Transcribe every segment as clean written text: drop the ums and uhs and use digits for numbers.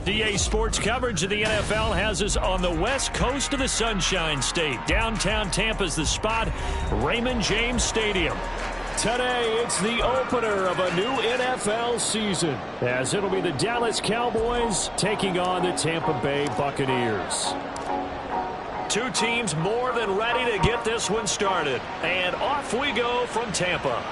DA Sports coverage of the NFL has us on the west coast of the Sunshine State. Downtown Tampa's the spot, Raymond James Stadium. Today, it's the opener of a new NFL season, as it'll be the Dallas Cowboys taking on the Tampa Bay Buccaneers. Two teams more than ready to get this one started. And off we go from Tampa.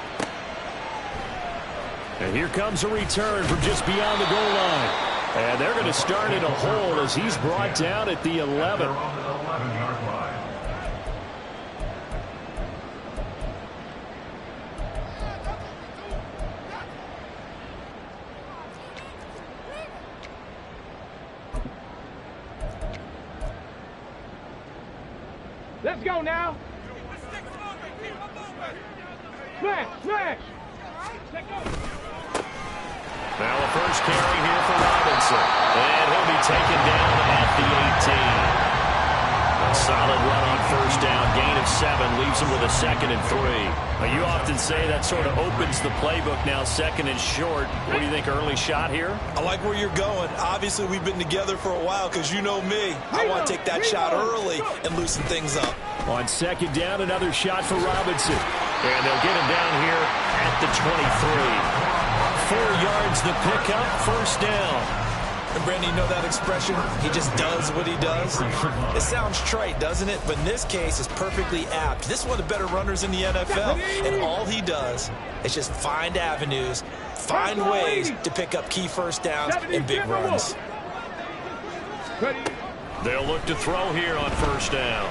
And here comes a return from just beyond the goal line. And they're going to start in a hole as he's brought down at the 11. Let's go now. Smash, smash. Let's go. Now the first carry here for Robinson. And he'll be taken down at the 18. A solid run on first down. Gain of 7 leaves him with a 2nd and 3. Now, you often say that sort of opens the playbook now, 2nd and short. What do you think, early shot here? I like where you're going. Obviously, we've been together for a while because you know me. I want to take that shot early and loosen things up. On 2nd down, another shot for Robinson. And they'll get him down here at the 23. 4 yards the pickup, first down. And Brandon, you know that expression? He just does what he does. It sounds trite, doesn't it? But in this case, it's perfectly apt. This is one of the better runners in the NFL. And all he does is just find avenues, find ways to pick up key first downs and big runs. They'll look to throw here on first down.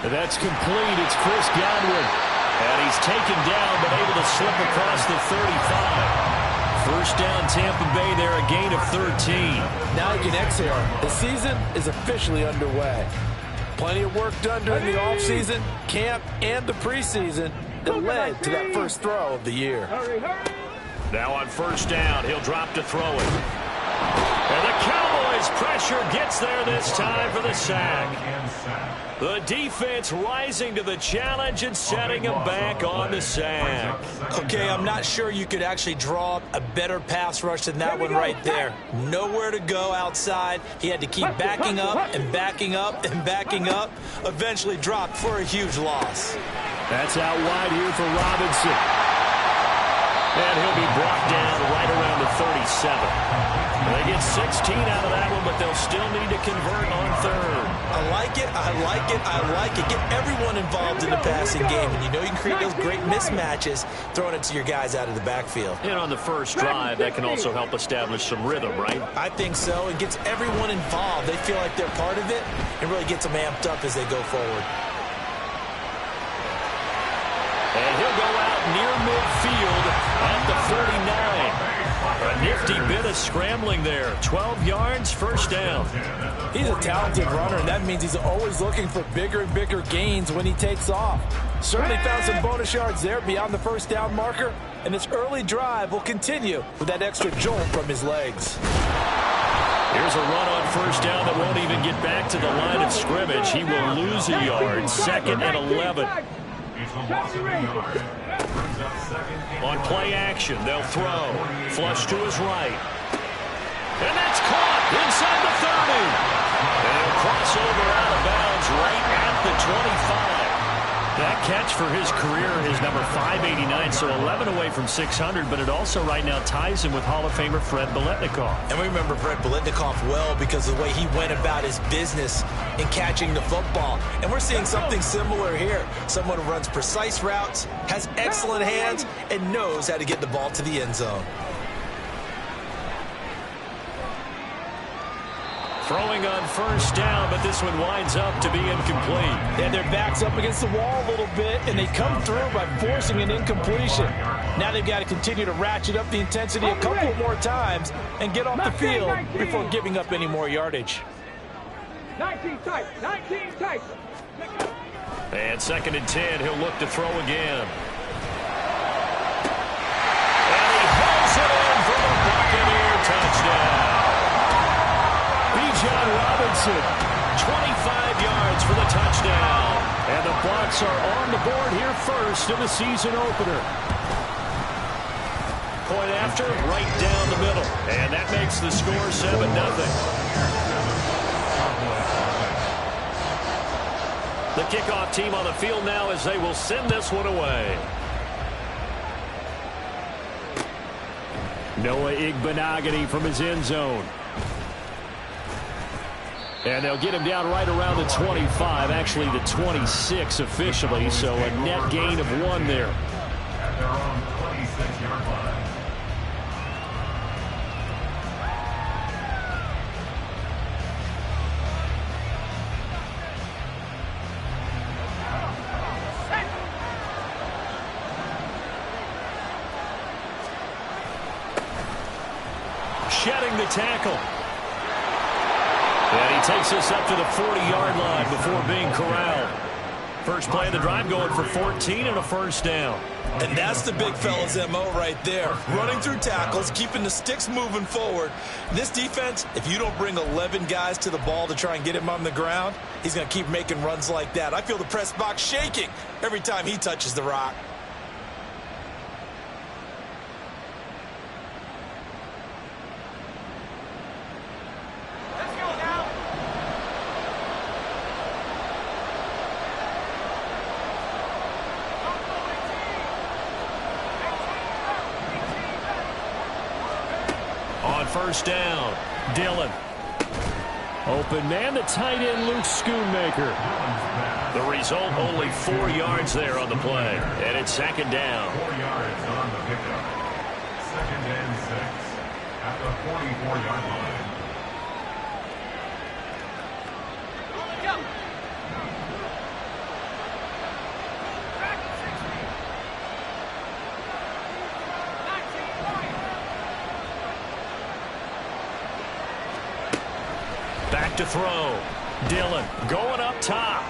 And that's complete. It's Chris Godwin. And he's taken down, but able to slip across the 35. First down, Tampa Bay there, a gain of 13. Now you can exhale. The season is officially underway. Plenty of work done during the offseason, camp, and the preseason that led to that first throw of the year. Now on first down, he'll drop to throw it. And the Cowboys' pressure gets there this time for the sack. The defense rising to the challenge and setting him back on the sack. Okay, I'm not sure you could actually draw up a better pass rush than that one right there. Nowhere to go outside. He had to keep backing up and backing up and backing up. Eventually dropped for a huge loss. That's out wide here for Robinson. And he'll be brought down right around the 37. They get 16 out of that one, but they'll still need to convert on third. I like it, I like it, I like it. Get everyone involved in the passing game, and you know you can create those great mismatches throwing it to your guys out of the backfield. And on the first drive, that can also help establish some rhythm, right? I think so. It gets everyone involved. They feel like they're part of it, and really gets them amped up as they go forward. And he'll go out near midfield at the 49. A nifty bit of scrambling there. 12 yards, first down. He's a talented runner, and that means he's always looking for bigger and bigger gains when he takes off. Certainly found some bonus yards there beyond the first down marker, and this early drive will continue with that extra jolt from his legs. Here's a run on first down that won't even get back to the line of scrimmage. He will lose a yard. 2nd and 11. On play action, they'll throw. Flush to his right. And that's caught inside the 30. And he'll cross over out of bounds right at the 25. That catch for his career is number 589, so 11 away from 600, but it also right now ties him with Hall of Famer Fred Biletnikoff. And we remember Fred Biletnikoff well because of the way he went about his business in catching the football. And we're seeing something similar here. Someone who runs precise routes, has excellent hands, and knows how to get the ball to the end zone. Throwing on first down, but this one winds up to be incomplete. And their back's up against the wall a little bit, and they come through by forcing an incompletion. Now they've got to continue to ratchet up the intensity a couple more times and get off the field before giving up any more yardage. 19 tight, 19 tight. And 2nd and 10, he'll look to throw again. And he hauls it in for the Buccaneer touchdown. Bijan Robinson, 25 yards for the touchdown. And the Bucs are on the board here first in the season opener. Point after, right down the middle. And that makes the score 7-0. The kickoff team on the field now as they will send this one away. Noah Igbenogany from his end zone. And they'll get him down right around the 25, actually the 26 officially, so a net gain of 1 there. Shedding the tackle. And he takes us up to the 40-yard line before being corralled. First play of the drive going for 14 and a first down. And that's the big fella's MO right there. Running through tackles, keeping the sticks moving forward. This defense, if you don't bring 11 guys to the ball to try and get him on the ground, he's going to keep making runs like that. I feel the press box shaking every time he touches the rock. First down, Dillon. Open man, the tight end, Luke Schoonmaker. The result, only 4 yards there on the play. And it's 2nd down. 4 yards on the pickup. 2nd and 6 at the 44-yard line. Back to throw. Dillon going up top.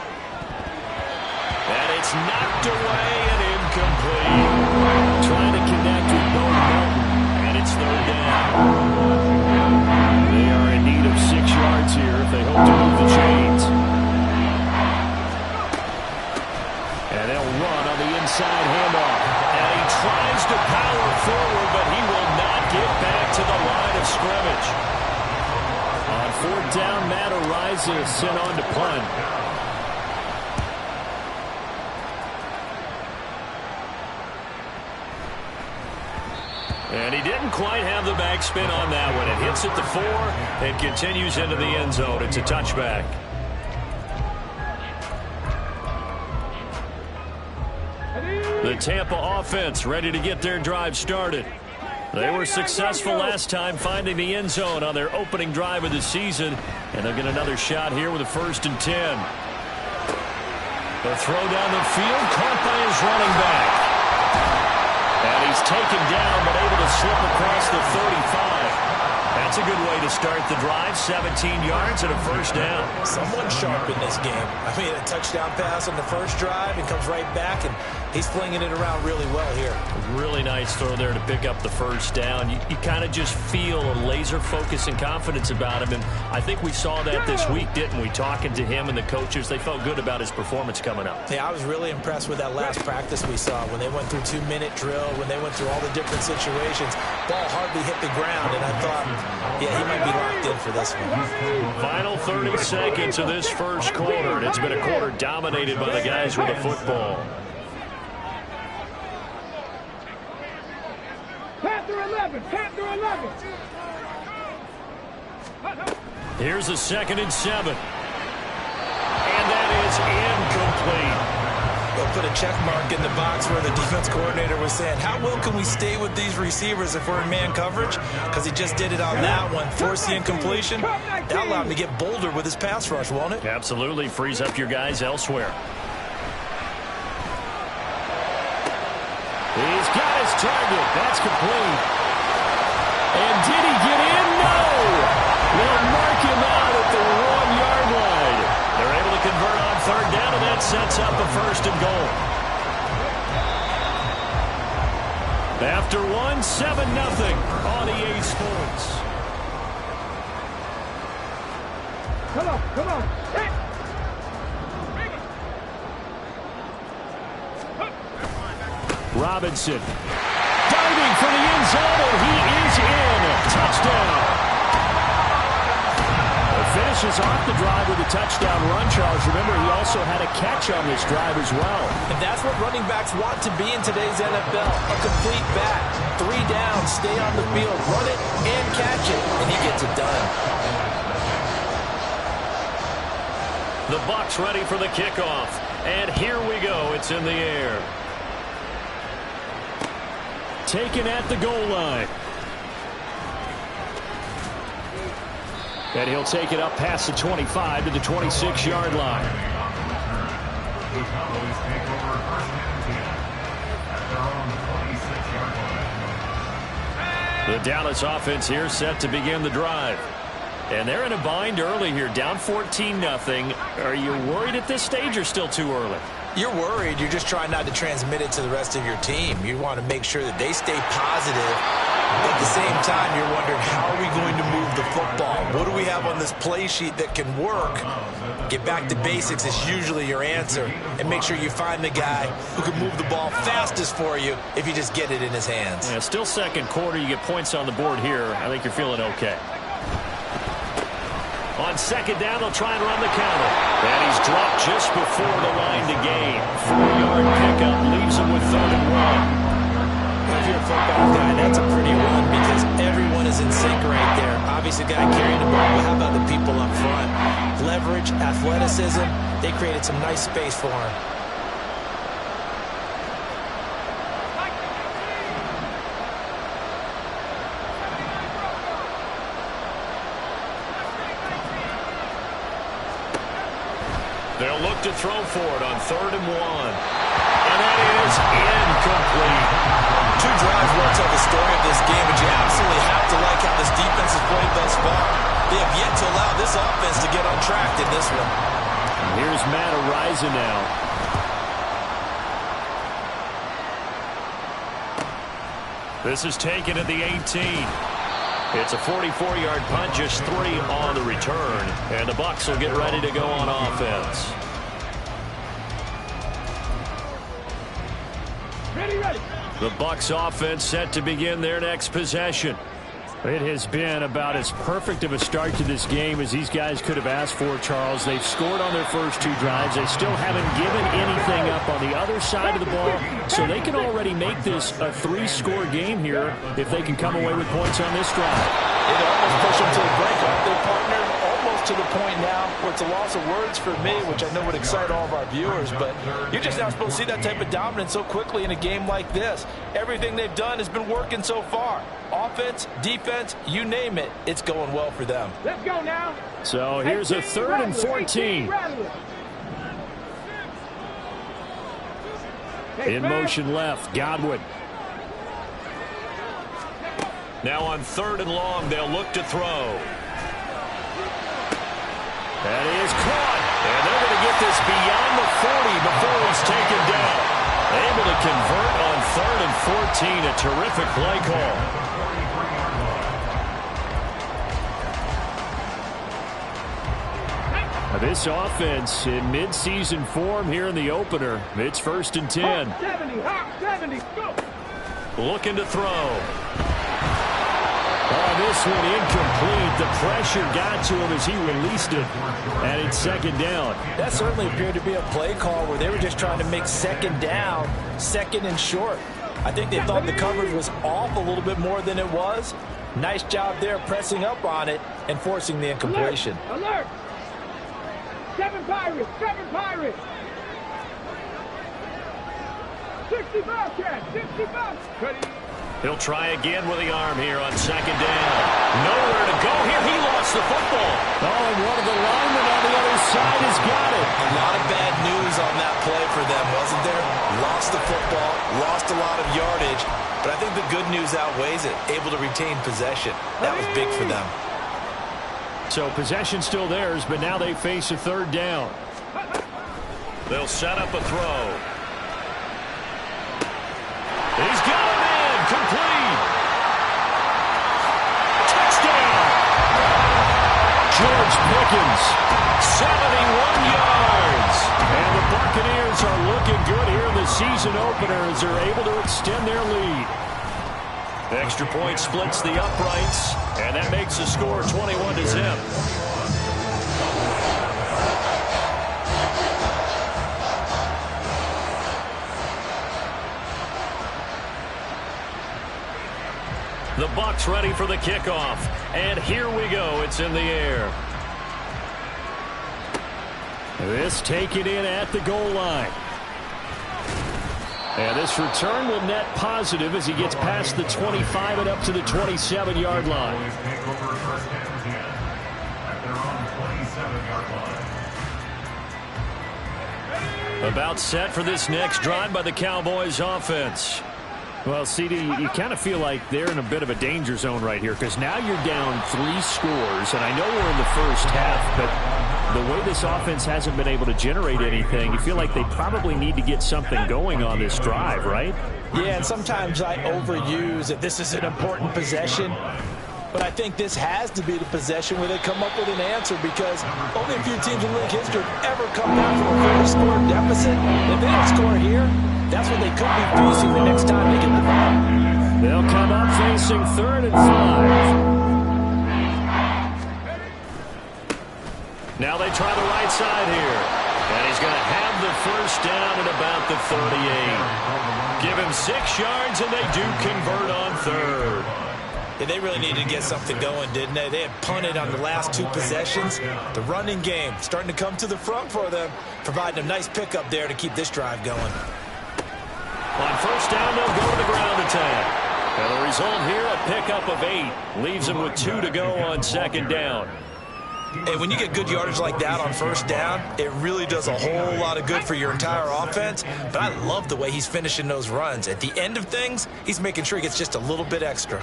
And it's knocked away and incomplete. Trying to connect with Bo Melton. And it's 3rd down. They are in need of 6 yards here if they hope to move the chains. And they'll run on the inside handoff. And he tries to power forward, but he will not get back to the line of scrimmage. On 4th down, Matt Araiza is sent on to punt. And he didn't quite have the backspin on that one. It hits at the 4 and continues into the end zone. It's a touchback. The Tampa offense ready to get their drive started. They were successful last time finding the end zone on their opening drive of the season, and they'll get another shot here with a 1st and 10. The throw down the field, caught by his running back. And he's taken down, but able to slip across the 35. That's a good way to start the drive, 17 yards and a first down. Someone sharp in this game. I mean, a touchdown pass on the first drive and comes right back, and he's flinging it around really well here. Really nice throw there to pick up the first down. You kind of just feel a laser focus and confidence about him, and I think we saw that this week, didn't we? Talking to him and the coaches, they felt good about his performance coming up. Yeah, I was really impressed with that last practice we saw when they went through 2-minute drill, when they went through all the different situations. Ball hardly hit the ground, and I thought Yeah, he might be locked in for this one. Final 30 seconds of this first quarter, and it's been a quarter dominated by the guys with the football. Panther 11, Panther 11. Here's a 2nd and 7. And that is incomplete. They'll put a check mark in the box where the defense coordinator was saying, how well can we stay with these receivers if we're in man coverage? Because he just did it on that one, forced the incompletion. That allowed him to get bolder with his pass rush, won't it? Absolutely. Frees up your guys elsewhere. He's got his target. That's complete. And did he get in? No! They'll mark him out at the 1-yard line. They're able to convert on 3rd down, and that sets up a 1st and goal. After 1, 7-0 on EA Sports. Come on, come on. Hey. Robinson diving for the end zone, and he is in. Touchdown. Finishes off the drive with a touchdown run, Charles. Remember, he also had a catch on this drive as well. And that's what running backs want to be in today's NFL. A complete back. 3 down, stay on the field, run it, and catch it. And he gets it done. The Bucs ready for the kickoff. And here we go. It's in the air. Taken at the goal line. And he'll take it up past the 25 to the 26-yard line. The Cowboys take over 1st and 10 at their own 26-yard line. The Dallas offense here set to begin the drive. And they're in a bind early here, down 14-0. Are you worried at this stage or still too early? You're worried. You're just trying not to transmit it to the rest of your team. You want to make sure that they stay positive. At the same time, you're wondering, how are we going to move the football? What do we have on this play sheet that can work? Get back to basics is usually your answer. And make sure you find the guy who can move the ball fastest for you if you just get it in his hands. Yeah, still 2nd quarter. You get points on the board here. I think you're feeling okay. On 2nd down, they'll try and run the counter. And he's dropped just before the line to gain. 4-yard pickup leaves him with 3rd and 1. If you're a football guy, that's a pretty run because everyone is in sync right there. Obviously, the guy carrying the ball, but how about the people up front? Leverage, athleticism, they created some nice space for him. They'll look to throw for it on 3rd and 1. And that is incomplete. 2 drives will tell the story of this game, but you absolutely have to like how this defense has played thus far. They have yet to allow this offense to get on track in this one. Here's Matt Araiza now. This is taken at the 18. It's a 44-yard punt, just 3 on the return. And the Bucs will get ready to go on offense. Ready. The Bucs offense set to begin their next possession. It has been about as perfect of a start to this game as these guys could have asked for, Charles. They've scored on their first 2 drives. They still haven't given anything up on the other side of the ball, so they can already make this a 3-score game here if they can come away with points on this drive. They almost push them to the break. They partnered almost to the point now where it's a loss of words for me, which I know would excite all of our viewers, but you're just not supposed to see that type of dominance so quickly in a game like this. Everything they've done has been working so far. Offense, defense, you name it, it's going well for them. Let's go now. So here's a 3rd and 14. In motion left, Godwin. Now on 3rd and long, they'll look to throw. That is caught. And they're going to get this beyond the 40 before he's taken down. Able to convert on 3rd and 14. A terrific play call. This offense in mid-season form here in the opener. It's 1st and 10. 70, go. Looking to throw. Oh, this one incomplete. The pressure got to him as he released it. And it's second down. That certainly appeared to be a play call where they were just trying to make second down, second and short. I think they thought the coverage was off a little bit more than it was. Nice job there pressing up on it and forcing the incompletion. Alert! 7 Pirates! 7 Pirates! 60 Bobcats! 60 Bobcats! He'll try again with the arm here on second down. Nowhere to go here. He lost the football. Oh, and one of the linemen on the other side has got it. A lot of bad news on that play for them, wasn't there? Lost the football, lost a lot of yardage, but I think the good news outweighs it. Able to retain possession. That was big for them. So possession still theirs, but now they face a third down. They'll set up a throw. He's got him in. Complete. Touchdown. George Pickens, 71 yards. And the Buccaneers are looking good here in the season opener as they're able to extend their lead. The extra point splits the uprights, and that makes the score 21-0. The Bucs ready for the kickoff. And here we go. It's in the air. This taken in at the goal line. And this return will net positive as he gets past the 25 and up to the 27-yard line. About set for this next drive by the Cowboys offense. Well, CD, you kind of feel like they're in a bit of a danger zone right here because now you're down 3 scores, and I know we're in the first half, but the way this offense hasn't been able to generate anything, you feel like they probably need to get something going on this drive, right? Yeah, and sometimes I overuse that this is an important possession, but I think this has to be the possession where they come up with an answer because only a few teams in league history have ever come back from a 4-score deficit. If they don't score here, that's what they could be facing the next time they get the ball. They'll come up facing 3rd and 5. Now they try the right side here. And he's going to have the first down at about the 38. Give him 6 yards, and they do convert on 3rd. Yeah, they really needed to get something going, didn't they? They had punted on the last 2 possessions. The running game starting to come to the front for them, providing a nice pickup there to keep this drive going. On first down, they'll go to the ground attack. And the result here, a pickup of 8. Leaves them with 2 to go on second down. Hey, when you get good yardage like that on first down, it really does a whole lot of good for your entire offense. But I love the way he's finishing those runs. At the end of things, he's making sure he gets just a little bit extra.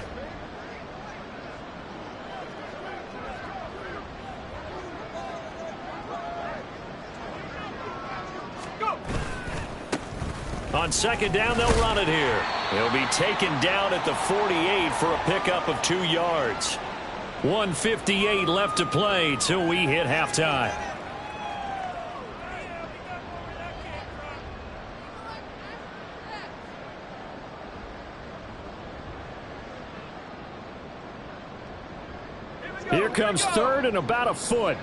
On second down, they'll run it here. He'll be taken down at the 48 for a pickup of 2 yards. 1:58 left to play till we hit halftime. Here comes 3rd and about a foot.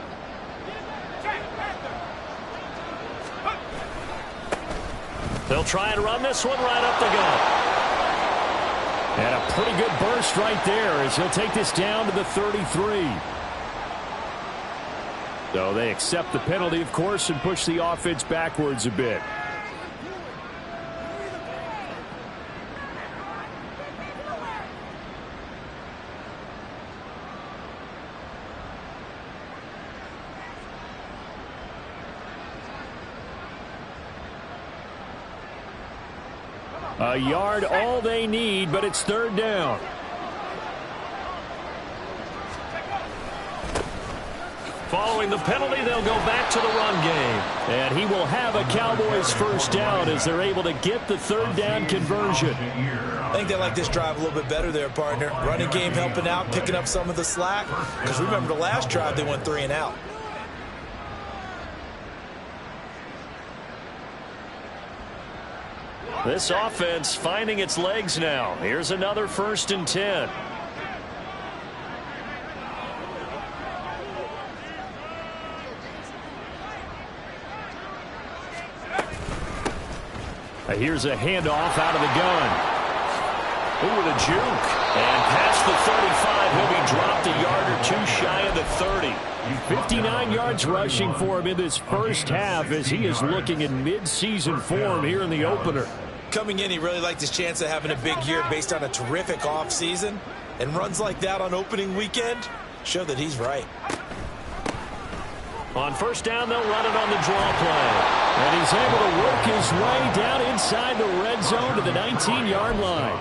They'll try and run this one right up the gut. And a pretty good burst right there as he'll take this down to the 33. So they accept the penalty, of course, and push the offense backwards a bit. A yard all they need, but it's 3rd down. Following the penalty, they'll go back to the run game. And he will have a Cowboys first down as they're able to get the 3rd down conversion. I think they like this drive a little bit better there, partner. Running game helping out, picking up some of the slack. Because remember the last drive, they went 3 and out. This offense finding its legs now. Here's another 1st and 10. Here's a handoff out of the gun. Ooh, with a juke. And past the 35, he'll be dropped a yard or two shy of the 30. 59 yards rushing for him in this first half as he is looking in mid-season form here in the opener. Coming in, he really liked his chance of having a big year based on a terrific offseason. And runs like that on opening weekend show that he's right. On first down, they'll run it on the draw play. And he's able to work his way down inside the red zone to the 19-yard line.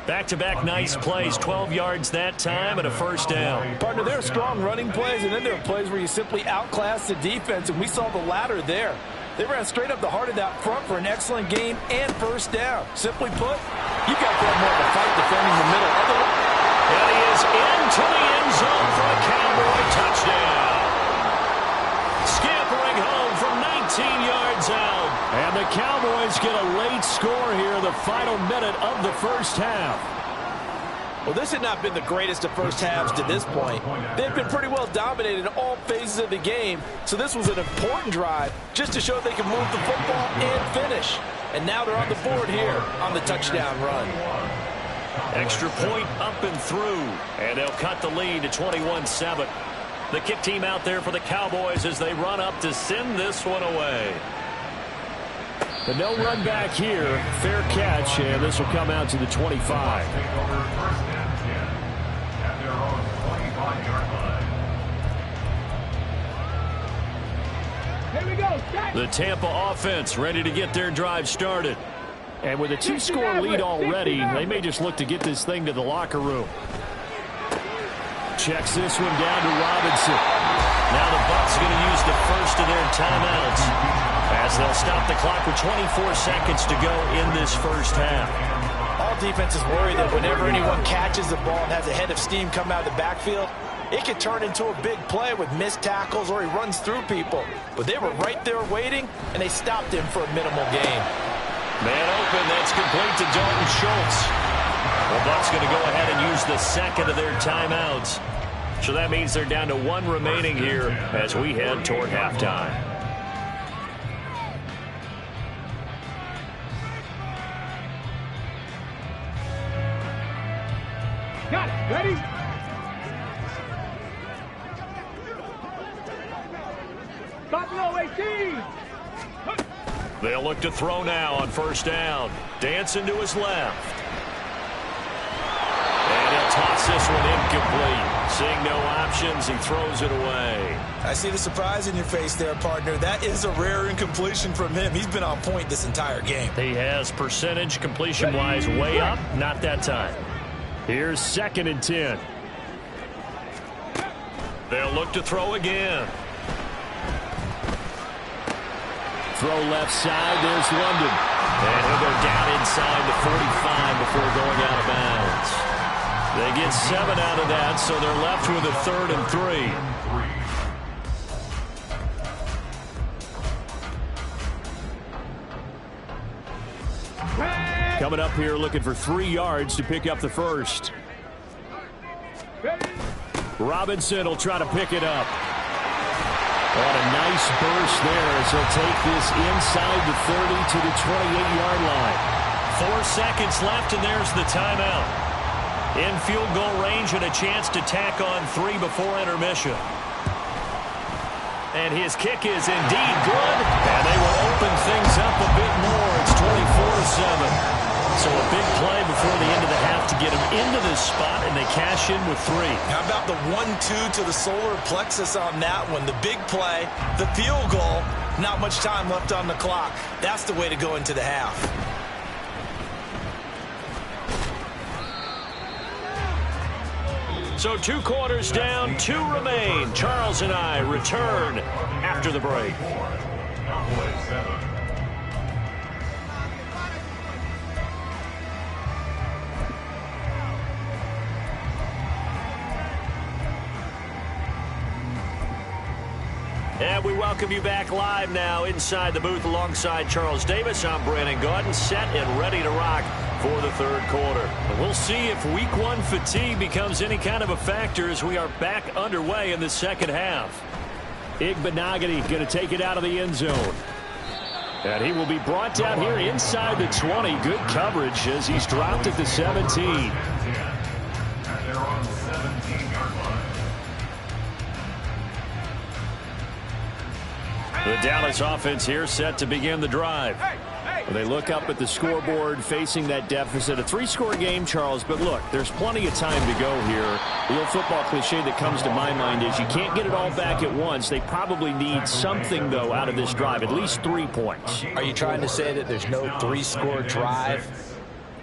Back-to-back nice plays, 12 yards that time and a first down. Partner, there are strong running plays, and then there are plays where you simply outclass the defense, and we saw the latter there. They ran straight up the heart of that front for an excellent gain and first down. Simply put, you got to have more of a fight defending the middle. And he is into the end zone for a Cowboy touchdown. Scampering home from 19 yards out. And the Cowboys get a late score here in the final minute of the first half. Well, this had not been the greatest of first halves to this point. They've been pretty well dominated in all phases of the game, so this was an important drive just to show they can move the football and finish. And now they're on the board here on the touchdown run. Extra point up and through, and they'll cut the lead to 21-7. The kick team out there for the Cowboys as they run up to send this one away. The no run back here, fair catch, and this will come out to the 25. Here we go. The Tampa offense ready to get their drive started. And with a two-score lead already, they may just look to get this thing to the locker room. Checks this one down to Robinson. Now the Bucs going to use the first of their timeouts as they'll stop the clock with 24 seconds to go in this first half. All defenses worry that whenever anyone catches the ball and has a head of steam come out of the backfield, it can turn into a big play with missed tackles or he runs through people. But they were right there waiting, and they stopped him for a minimal gain. Man open, that's complete to Dalton Schultz. The Bucs going to go ahead and use the second of their timeouts. So that means they're down to one remaining here as we head toward halftime. Got it. Ready? Buffalo 18. They'll look to throw now on first down. Dancing to his left. And he'll toss this one incomplete. Seeing no options, he throws it away. I see the surprise in your face there, partner. That is a rare incompletion from him. He's been on point this entire game. He has percentage completion-wise way up. Not that time. Here's 2nd and 10. They'll look to throw again. Throw left side. There's London. And he'll go down inside the 45 before going out of bounds. They get 7 out of that, so they're left with a 3rd and 3. Coming up here looking for 3 yards to pick up the first. Robinson will try to pick it up. What a nice burst there as he'll take this inside the 30 to the 28-yard line. 4 seconds left, and there's the timeout. In field goal range and a chance to tack on 3 before intermission. And his kick is indeed good, and they will open things up a bit more. It's 24-7. So a big play before the end of the half to get him into this spot, and they cash in with 3. How about the 1-2 to the solar plexus on that one? The big play, the field goal, not much time left on the clock. That's the way to go into the half. So 2 quarters down, 2 remain. Charles and I return after the break. And we welcome you back live now inside the booth alongside Charles Davis. I'm Brandon Gaudin, set and ready to rock for the 3rd quarter. And we'll see if week 1 fatigue becomes any kind of a factor as we are back underway in the second half. Igbenogany going to take it out of the end zone. And he will be brought down here inside the 20. Good coverage as he's dropped at the 17. And they're on the 17-yard line. The Dallas offense here set to begin the drive. They look up at the scoreboard facing that deficit. A 3-score game, Charles, but look, there's plenty of time to go here. The old football cliche that comes to my mind is you can't get it all back at once. They probably need something, though, out of this drive, at least 3 points. Are you trying to say that there's no 3-score drive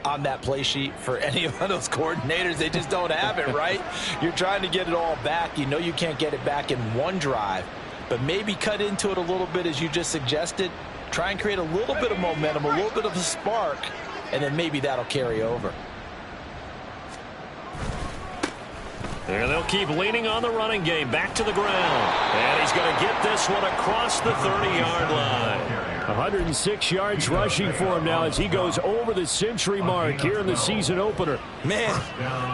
on that play sheet for any of those coordinators? They just don't have it, right? You're trying to get it all back. You know you can't get it back in one drive, but maybe cut into it a little bit as you just suggested. Try and create a little bit of momentum, a little bit of a spark, and then maybe that'll carry over. And they'll keep leaning on the running game. Back to the ground. And he's going to get this one across the 30-yard line. 106 yards rushing for him now as he goes over the century mark here in the season opener. Man,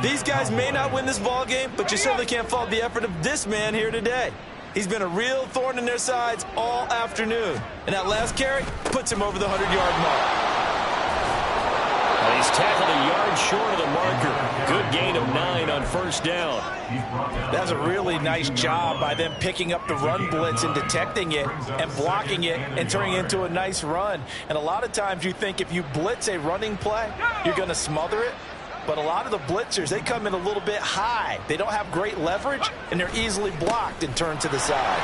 these guys may not win this ball game, but you certainly can't fault the effort of this man here today. He's been a real thorn in their sides all afternoon. And that last carry puts him over the 100-yard mark. He's tackled a yard short of the marker. Good gain of 9 on first down. That's a really nice job by them picking up the run blitz and detecting it and blocking it and turning it into a nice run. And a lot of times you think if you blitz a running play, you're going to smother it. But a lot of the blitzers, they come in a little bit high. They don't have great leverage, and they're easily blocked and turned to the side.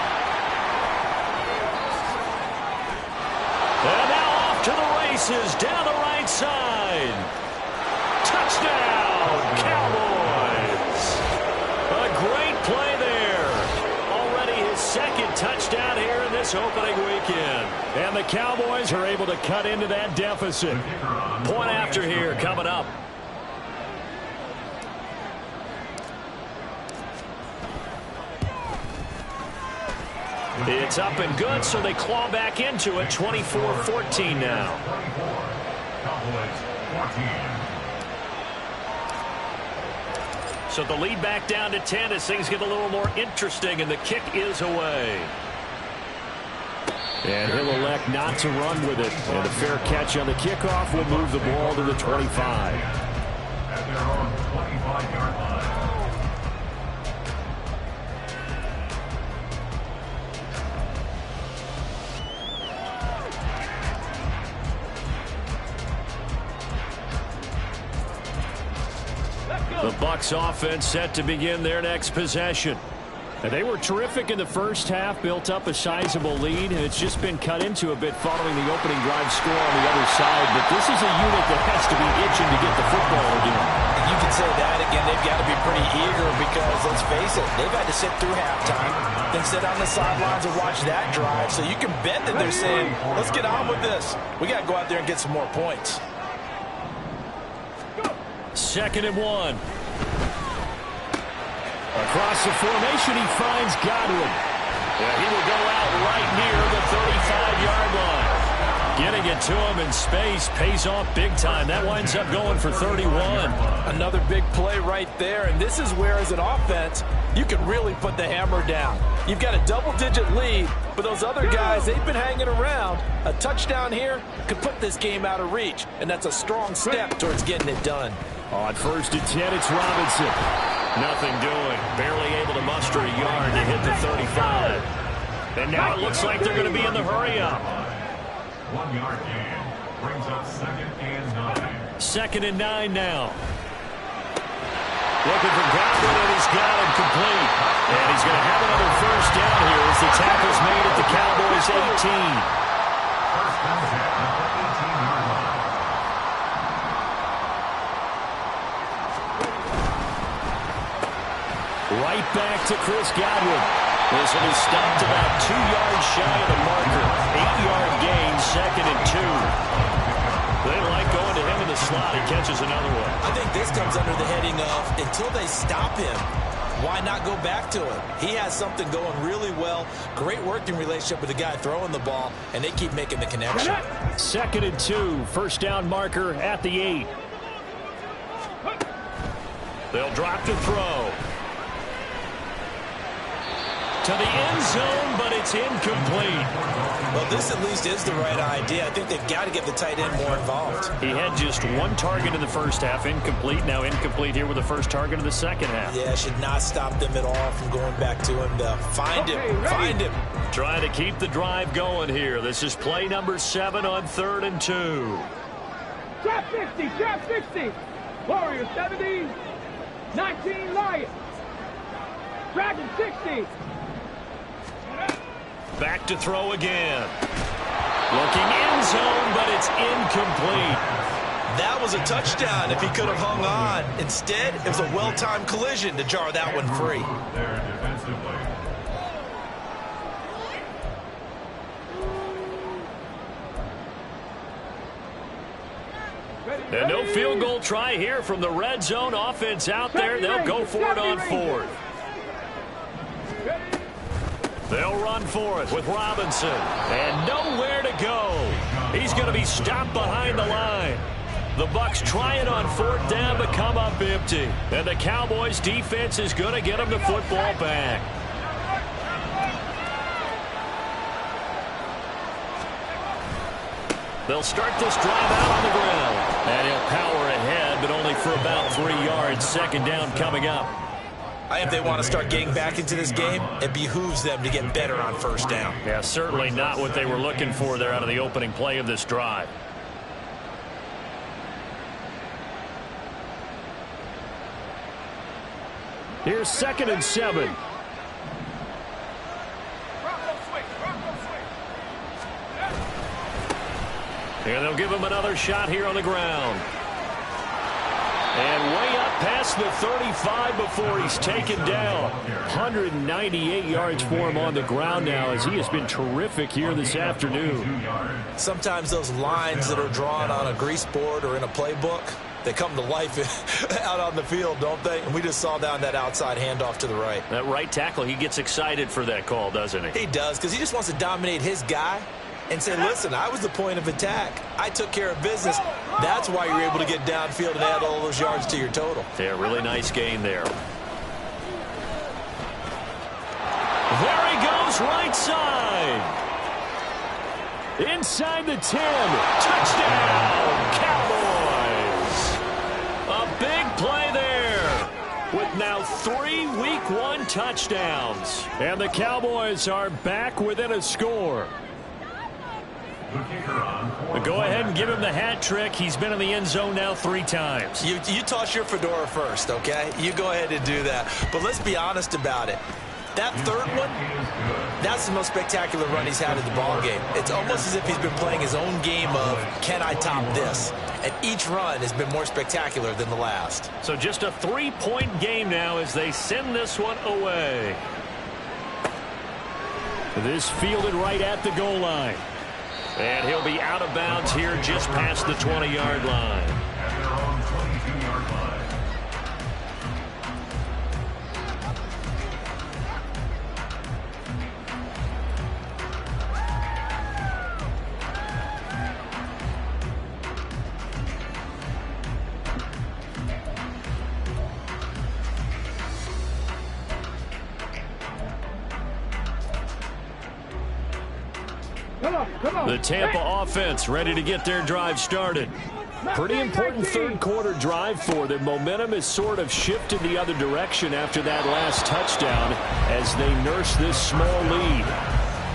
And now off to the races, down the right side. Touchdown, Cowboys. A great play there. Already his second touchdown here in this opening weekend. And the Cowboys are able to cut into that deficit. Point after here coming up. It's up and good, so they claw back into it. 24-14 now. So the lead back down to 10 as things get a little more interesting, and the kick is away. And he'll elect not to run with it. And a fair catch on the kickoff will move the ball to the 25. At their own 25-yard line. The Bucs offense set to begin their next possession. And they were terrific in the first half, built up a sizable lead, and it's just been cut into a bit following the opening drive score on the other side. But this is a unit that has to be itching to get the football again. You can say that again. They've got to be pretty eager because, let's face it, they've had to sit through halftime, then sit on the sidelines and watch that drive. So you can bet that they're saying, let's get on with this. We got to go out there and get some more points. 2nd and 1. Across the formation, he finds Godwin. Yeah, he will go out right near the 35-yard line. Getting it to him in space pays off big time. That winds up going for 31. Another big play right there, and this is where, as an offense, you can really put the hammer down. You've got a double-digit lead, but those other guys, they've been hanging around. A touchdown here could put this game out of reach, and that's a strong step towards getting it done. On 1st and 10, it's Robinson. Nothing doing. Barely able to muster a yard to hit the 35. And now it looks like they're going to be in the hurry-up. 1-yard gain brings up 2nd and 9. 2nd and 9 now. Looking for Godwin, and he's got him complete. And he's going to have another first down here as the tackle's made at the Cowboys' 18. First down at the 18-yard line. Right back to Chris Godwin. This will be stopped about 2 yards shy of the marker. 8-yard gain, 2nd and 2. They like going to him in the slot. He catches another one. I think this comes under the heading of until they stop him, why not go back to him? He has something going really well. Great working relationship with the guy throwing the ball, and they keep making the connection. 2nd and 2. First down marker at the 8. They'll drop to throw. To to the end zone, but it's incomplete. Well, this at least is the right idea. I think they've got to get the tight end more involved. He had just one target in the first half, incomplete. Now incomplete here with the first target of the second half. Yeah, should not stop them at all from going back to him. Find him. Trying to keep the drive going here. This is play number 7 on 3rd and 2. Trap 60. Warrior 70. 19 Lions. Dragon 60. Back to throw again. Looking end zone, but it's incomplete. That was a touchdown if he could have hung on. Instead, it was a well-timed collision to jar that one free. There defensively. And no field goal try here from the red zone offense out there. They'll go for it on 4th. They'll run for it with Robinson. And nowhere to go. He's going to be stopped behind the line. The Bucs try it on 4th down but come up empty. And the Cowboys defense is going to get them the football back. They'll start this drive out on the ground. And he'll power ahead, but only for about 3 yards. 2nd down coming up. If they want to start getting back into this game, it behooves them to get better on 1st down. Yeah, certainly not what they were looking for there out of the opening play of this drive. Here's 2nd and 7. And they'll give him another shot here on the ground. And way up past the 35 before he's taken down. 198 yards for him on the ground now as he has been terrific here this afternoon. Sometimes those lines that are drawn on a grease board or in a playbook, they come to life out on the field, don't they? And we just saw down that outside handoff to the right. That right tackle, he gets excited for that call, doesn't he? He does, because he just wants to dominate his guy and say, listen, I was the point of attack. I took care of business. That's why you're able to get downfield and add all those yards to your total. Yeah, really nice gain there. There he goes, right side. Inside the 10. Touchdown, Cowboys. A big play there with now 3 Week 1 touchdowns. And the Cowboys are back within a score. Go ahead and give him the hat trick. He's been in the end zone now 3 times. You toss your fedora first, okay? You go ahead and do that. But let's be honest about it. That 3rd one, that's the most spectacular run he's had in the ball game. It's almost as if he's been playing his own game of, can I top this? And each run has been more spectacular than the last. So just a 3-point game now as they send this one away. This fielded right at the goal line. And he'll be out of bounds here just past the 20-yard line. At their own 22-yard line. Come on. The Tampa offense ready to get their drive started. Pretty important 3rd quarter drive for them. Momentum has sort of shifted the other direction after that last touchdown as they nurse this small lead.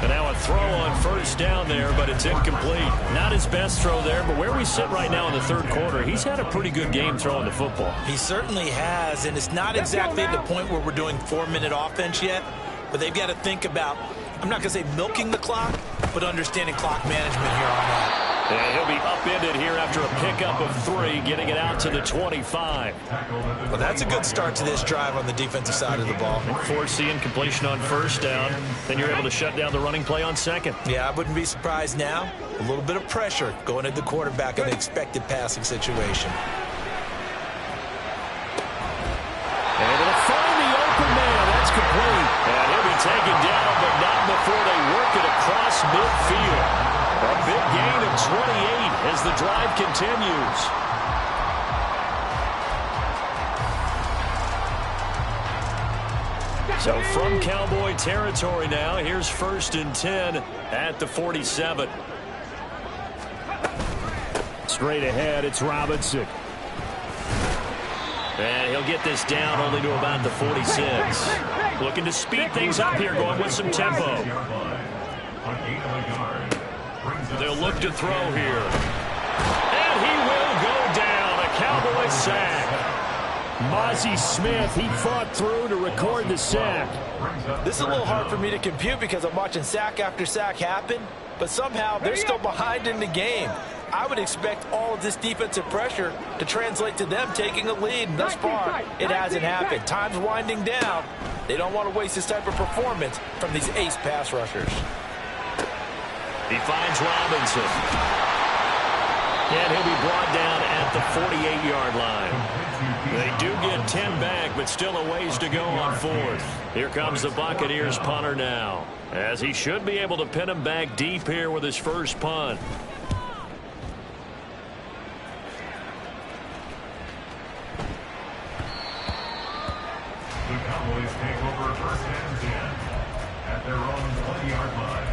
And now a throw on 1st down there, but it's incomplete. Not his best throw there, but where we sit right now in the 3rd quarter, he's had a pretty good game throwing the football. He certainly has, and it's not exactly at the point where we're doing 4-minute offense yet, but they've got to think about, I'm not going to say milking the clock, but understanding clock management here on out. And he'll be upended here after a pickup of 3, getting it out to the 25. Well, that's a good start to this drive on the defensive side of the ball. Force the incompletion on 1st down. Then you're able to shut down the running play on 2nd. Yeah, I wouldn't be surprised now. A little bit of pressure going at the quarterback in an expected passing situation. And it'll find the open man. That's complete. And he'll be taken down, but not before they work it across midfield. A big gain of 28 as the drive continues. So from Cowboy territory now, here's 1st and 10 at the 47. Straight ahead, it's Robinson. And he'll get this down only to about the 46. Looking to speed things up here, going with some tempo. They'll look to throw here. And he will go down. A Cowboy sack. Mozzie Smith, he fought through to record the sack. This is a little hard for me to compute because I'm watching sack after sack happen, but somehow they're still behind in the game. I would expect all of this defensive pressure to translate to them taking a lead, and thus far, it hasn't happened. Time's winding down. They don't want to waste this type of performance from these ace pass rushers. He finds Robinson. And he'll be brought down at the 48-yard line. They do get 10 back, but still a ways to go on 4th. Here comes the Buccaneers punter now, as he should be able to pin him back deep here with his first punt. The Cowboys take over 1st and 10 at their own 20-yard line.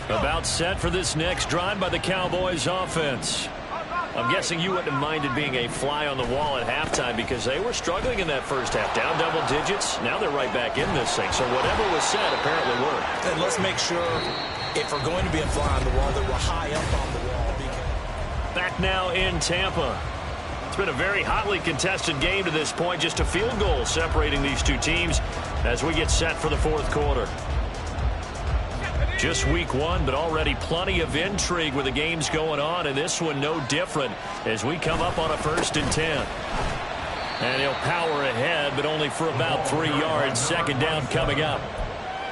About set for this next drive by the Cowboys offense. I'm guessing you wouldn't have minded being a fly on the wall at halftime because they were struggling in that first half. Down double digits. Now they're right back in this thing. So whatever was said apparently worked. And let's make sure if we're going to be a fly on the wall that we're high up on the wall. Back now in Tampa. It's been a very hotly contested game to this point. Just a field goal separating these two teams as we get set for the 4th quarter. Just week 1, but already plenty of intrigue with the games going on, and this one no different as we come up on a 1st and 10. And he'll power ahead, but only for about 3 yards. 2nd down coming up.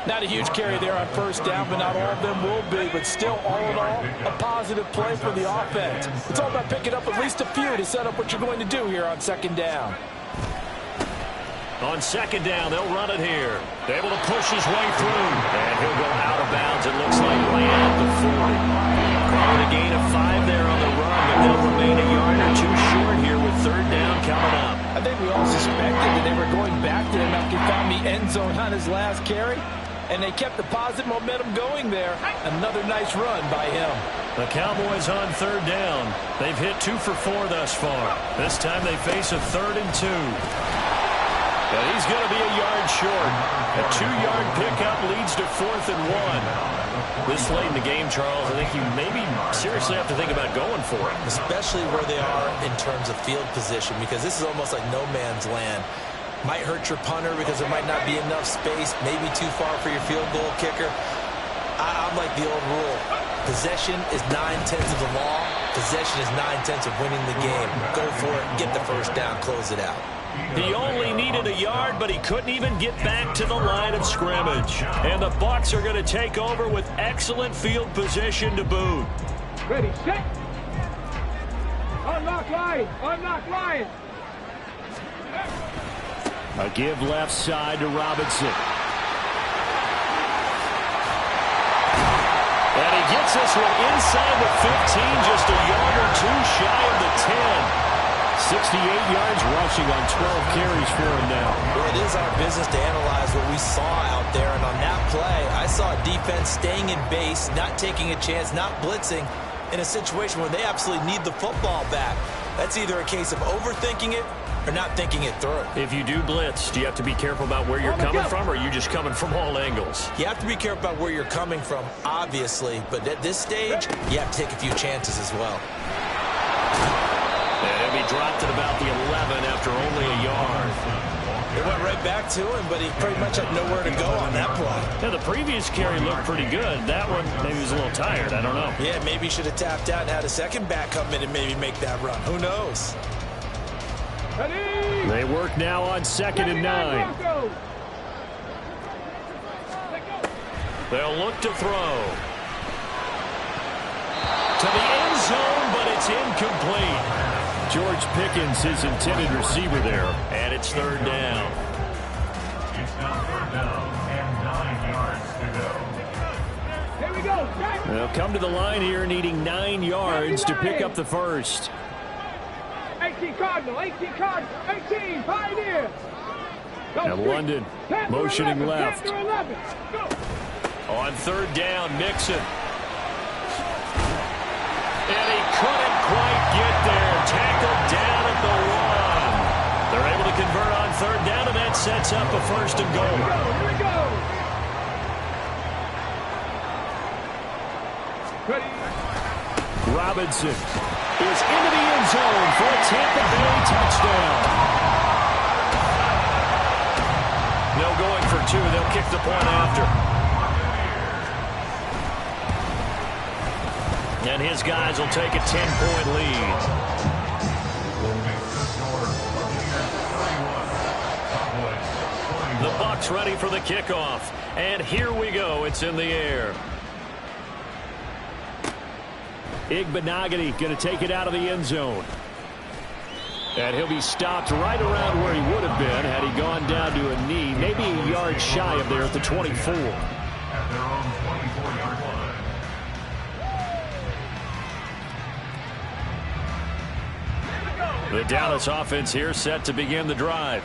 Not a huge carry there on 1st down, but not all of them will be. But still, all in all, a positive play for the offense. It's all about picking up at least a few to set up what you're going to do here on 2nd down. On 2nd down, they'll run it here. Able to push his way through. And he'll go out of bounds, it looks like, right at the 40. Calling a gain of 5 there on the run, but they'll remain a yard or 2 short here with 3rd down coming up. I think we all suspected that they were going back to him after he found the end zone on his last carry. And they kept the positive momentum going there. Another nice run by him. The Cowboys on 3rd down. They've hit 2 for 4 thus far. This time they face a 3rd and 2. And he's going to be a yard short. A 2-yard pickup leads to 4th and 1. This late in the game, Charles, I think you maybe seriously have to think about going for it. Especially where they are in terms of field position, because this is almost like no man's land. Might hurt your punter because there might not be enough space, maybe too far for your field goal kicker. I'm like the old rule. Possession is 9/10 of the law. Possession is 9/10 of winning the game. Go for it, get the 1st down, close it out. He only needed a yard, but he couldn't even get back to the line of scrimmage. And the Bucs are going to take over with excellent field position to boot. Ready, set. Unlock line. Unlock line. A give left side to Robinson. And he gets this one inside the 15, just a yard or 2 shy of the 10. 68 yards rushing on 12 carries for him now. Well, it is our business to analyze what we saw out there. And on that play, I saw defense staying in base, not taking a chance, not blitzing in a situation where they absolutely need the football back. That's either a case of overthinking it or not thinking it through. If you do blitz, do you have to be careful about where you're coming from, or are you just coming from all angles? You have to be careful about where you're coming from, obviously. But at this stage, you have to take a few chances as well. And he'll be dropped at about the 11 after only a yard. It went right back to him, but he pretty much had nowhere to go on that play. Yeah, the previous carry looked pretty good. That one, maybe he was a little tired. I don't know. Yeah, maybe he should have tapped out and had a second back come in and maybe make that run. Who knows? Ready. They work now on 2nd and 9. They'll look to throw. To the end zone, but it's incomplete. George Pickens, his intended receiver there. And it's 3rd down. It's now 3rd down and 9 yards to go. Here we go. They'll come to the line here needing 9 yards to pick up the first. 18 Cardinal, 18 Cardinal, 18 Pioneer. Now London motioning left. On third down, Mixon. And he couldn't quite get there. Tackled down at the 1. They're able to convert on third down, and that sets up a first and goal. Here we go. Ready. Robinson is into the end zone for a Tampa Bay touchdown. No going for 2. They'll kick the point after. And his guys will take a 10-point lead. The Bucs ready for the kickoff. And here we go. It's in the air. Igbenogany going to take it out of the end zone. And he'll be stopped right around where he would have been had he gone down to a knee, maybe a yard shy of there at the 24. At their own 24-yard line. The Dallas offense here set to begin the drive.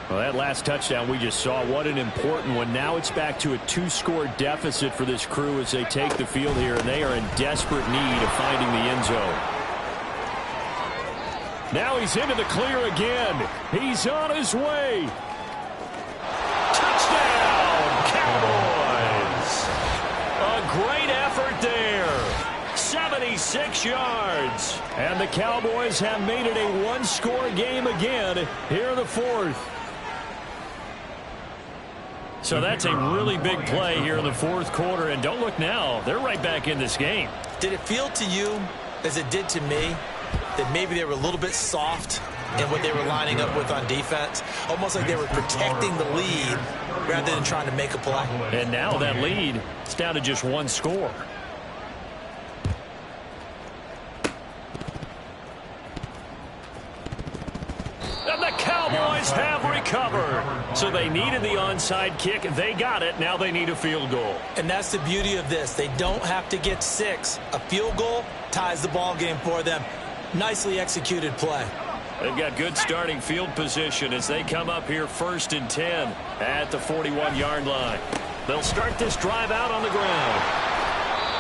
Well, that last touchdown we just saw, what an important one. Now it's back to a 2-score deficit for this crew as they take the field here, and they are in desperate need of finding the end zone. Now he's into the clear again. He's on his way. Touchdown, Cowboys. A great effort there. 76 yards. And the Cowboys have made it a 1-score game again here in the 4th. So that's a really big play here in the 4th quarter. And don't look now. They're right back in this game. Did it feel to you, as it did to me, that maybe they were a little bit soft in what they were lining up with on defense? Almost like they were protecting the lead rather than trying to make a play. And now that lead is down to just 1 score. And the Cowboys have recovered. So they needed the onside kick. They got it. Now they need a field goal. And that's the beauty of this. They don't have to get 6. A field goal ties the ball game for them. Nicely executed play. They've got good starting field position as they come up here 1st and 10 at the 41-yard line. They'll start this drive out on the ground.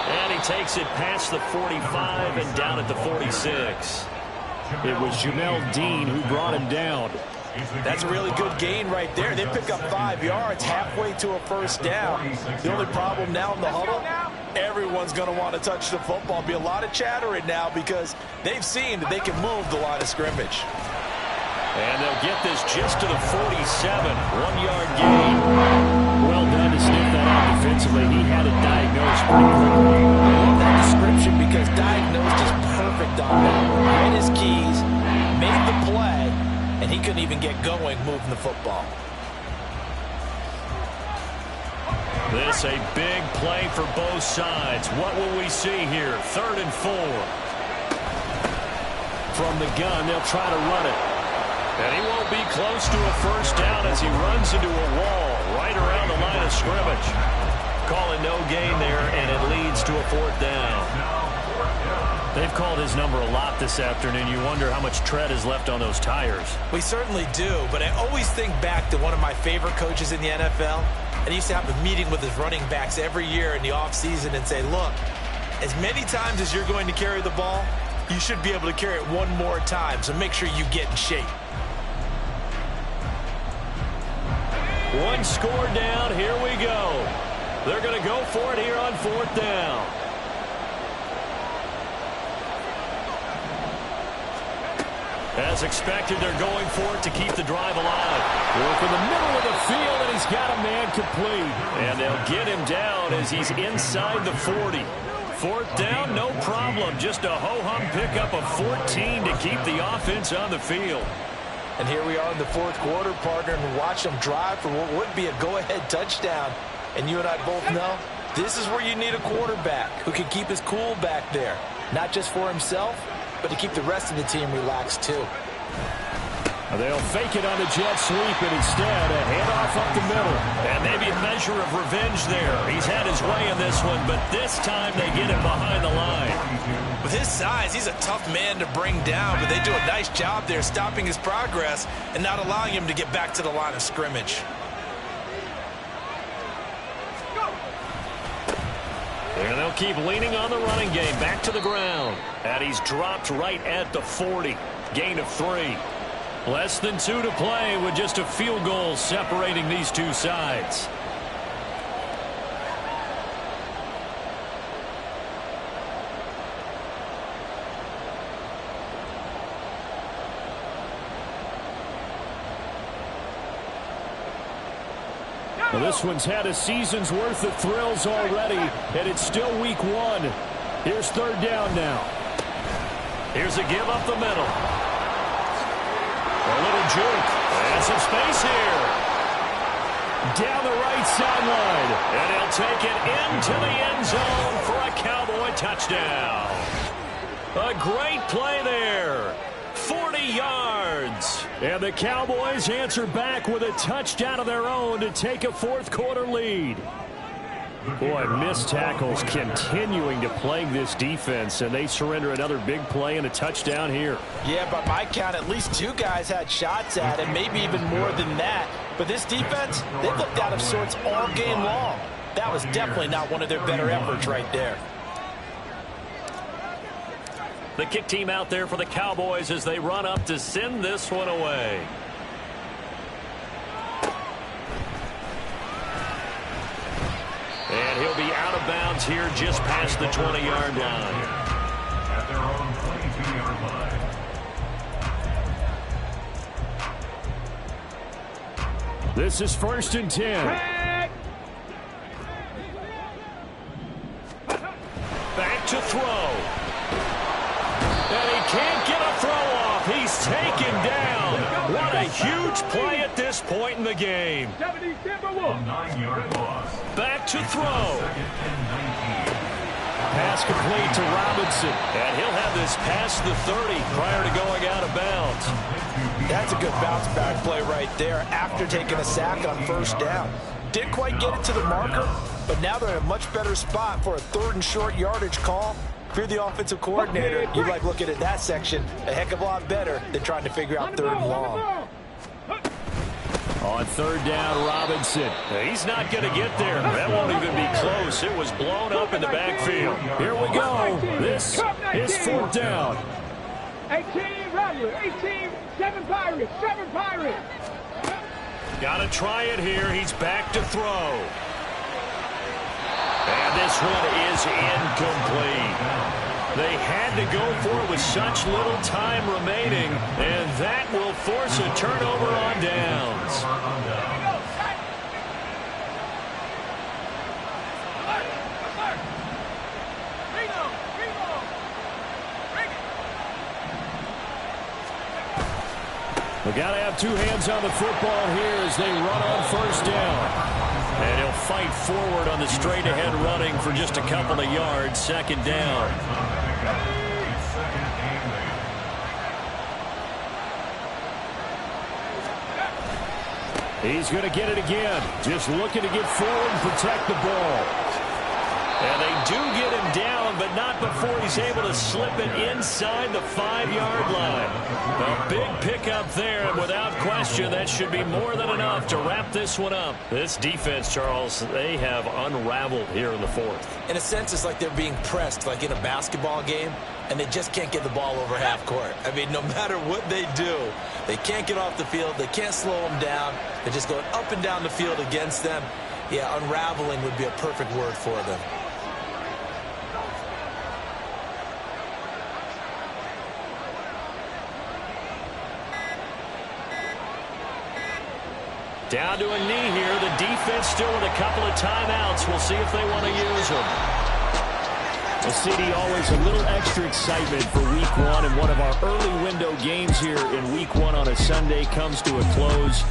And he takes it past the 45 and down at the 46. It was Jamel Dean who brought him down. That's a really good gain right there. They pick up 5 yards halfway to a first down. The only problem now in the huddle, everyone's going to want to touch the football. Be a lot of chattering now because they've seen that they can move the line of scrimmage. And they'll get this just to the 47. 1-yard gain. Well done to sniff that out defensively. He had it diagnosed pretty quickly. I love that description because diagnosed is perfect on that. Read his keys, made the play, and he couldn't even get going moving the football. This a big play for both sides. What will we see here? 3rd and 4. From the gun, they'll try to run it. And he won't be close to a first down as he runs into a wall right around the line of scrimmage. Calling no gain there, and it leads to a 4th down. They've called his number a lot this afternoon. You wonder how much tread is left on those tires. We certainly do, but I always think back to one of my favorite coaches in the NFL. And he used to have a meeting with his running backs every year in the offseason and say, look, as many times as you're going to carry the ball, you should be able to carry it one more time, so make sure you get in shape. 1 score down. Here we go. They're going to go for it here on 4th down. As expected, they're going for it to keep the drive alive. Work in the middle of the field, and he's got a man complete. And they'll get him down as he's inside the 40. 4th down, no problem. Just a ho-hum pickup of 14 to keep the offense on the field. And here we are in the 4th quarter, partner, and watch them drive for what would be a go-ahead touchdown. And you and I both know this is where you need a quarterback who can keep his cool back there. Not just for himself, but to keep the rest of the team relaxed too. They'll fake it on the jet sweep, and instead a handoff up the middle. And maybe a measure of revenge there. He's had his way in this one, but this time they get him behind the line. With his size, he's a tough man to bring down, but they do a nice job there stopping his progress and not allowing him to get back to the line of scrimmage. And they'll keep leaning on the running game. Back to the ground. And he's dropped right at the 40. Gain of 3. Less than 2 to play with just a field goal separating these two sides. Well, this one's had a season's worth of thrills already, and it's still week 1. Here's 3rd down now. Here's a give up the middle. A little juke. And some space here. Down the right sideline. And he'll take it into the end zone for a Cowboy touchdown. A great play there. 40 yards. And the Cowboys answer back with a touchdown of their own to take a 4th quarter lead. Boy, missed tackles continuing to plague this defense, and they surrender another big play and a touchdown here. Yeah, by my count, at least 2 guys had shots at him, maybe even more than that. But this defense, they looked out of sorts all game long. That was definitely not one of their better efforts right there. The kick team out there for the Cowboys as they run up to send this one away. And he'll be out of bounds here just past the 20-yard line. At their own 22-yard line. This is 1st and 10. Back to throw. And he can't get a throw off. He's taken down. What a huge play at this point in the game. 70 Timber A Wolf. 9-yard loss. Back to throw. Pass complete to Robinson. And he'll have this past the 30 prior to going out of bounds. That's a good bounce-back play right there after taking a sack on 1st down. Didn't quite get it to the marker, but now they're in a much better spot for a 3rd and short yardage call. If you're the offensive coordinator, you like looking at that section a heck of a lot better than trying to figure out 3rd and long. On 3rd down, Robinson. He's not going to get there. That won't even be close. It was blown up in the backfield. Here we go. This is 4th down. 18 Rattler. 18 7 Pirates. 7 Pirates. Got to try it here. He's back to throw. And this one is incomplete. They had to go for it with such little time remaining, and that will force a turnover on downs. We got to have 2 hands on the football here as they run on 1st down. And he'll fight forward on the straight-ahead running for just a couple of yards. 2nd down. He's going to get it again. Just looking to get forward and protect the ball. And they do get him down, but not before he's able to slip it inside the 5-yard line. A big pickup there, and without question, that should be more than enough to wrap this one up. This defense, Charles, they have unraveled here in the 4th. In a sense, it's like they're being pressed, like in a basketball game, and they just can't get the ball over half court. I mean, no matter what they do, they can't get off the field. They can't slow them down. They're just going up and down the field against them. Yeah, unraveling would be a perfect word for them. Down to a knee here. The defense still with a couple of timeouts. We'll see if they want to use them. The city always a little extra excitement for week 1, and one of our early window games here in week 1 on a Sunday comes to a close.